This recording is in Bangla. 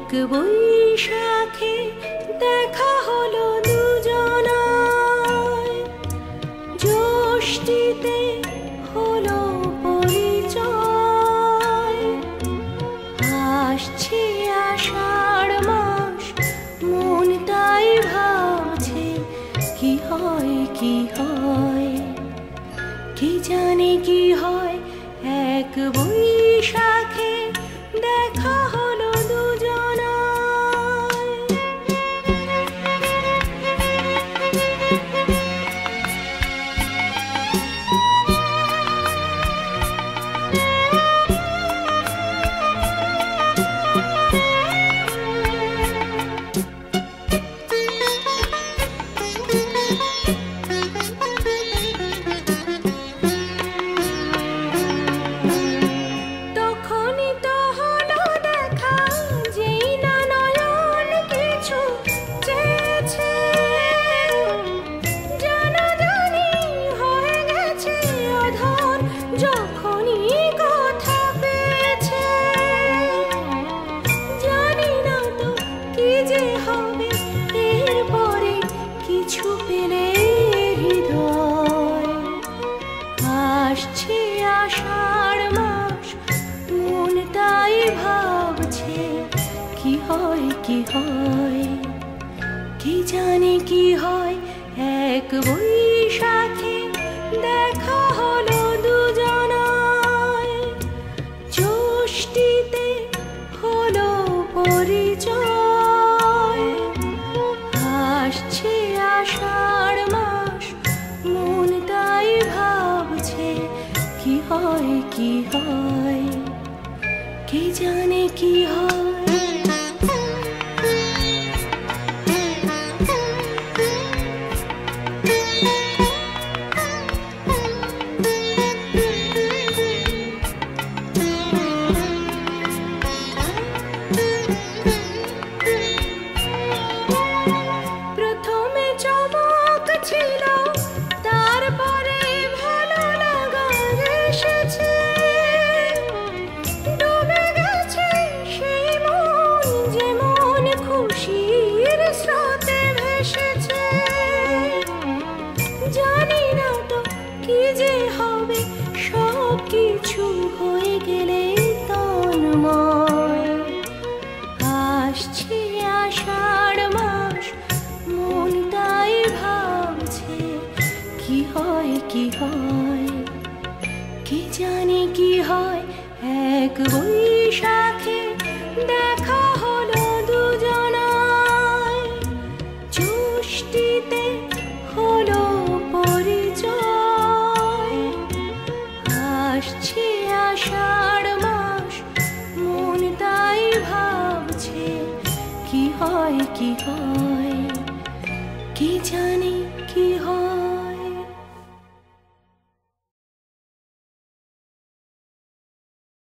এক বৈশাখে দেখা হলো দুজনায়, জ্যৈষ্ঠীতে হলো পরিচয়। আসছে আষাঢ় মাস, মন তাই ভাবছে কি হয় কি হয়, কি জানে কি হয়। এক বৈশাখে দেখা হলো দুজনায়। আসছে আষাঢ় মাস, মন তাই ভাবছে কি হয় কি হয়, কি জানে কি হয়। এক বৈশাখে দেখা হলো দুজনায়, জ্যৈষ্ঠীতে হলো পরিচয়। আসছে আষাঢ় মাস, মন তাই ভাবছে কি হয় কি হয়, কে জানে কি হয়। প্রথমে চমক ছিল, তারপরে ভালো লাগা এসেছে। ডুবে গেছে সেই মন, যেমন খুশির স্রোতে ভেসেছে। জানি না তো কি যে হবে, সব কিছু হয়ে গেলে তন্ময়। আসছে আষাঢ় মাস, মন তাই ভাবছে কি হয় কি হয়, কি জানে কি হয়। এক বৈশাখে দেখা হলো দুজনায়, জ্যৈষ্ঠীতে হলো পরিচয়। আসছে আষাঢ় মাস, মন তাই ভাবছে কি হয় কি হয়, কি জানি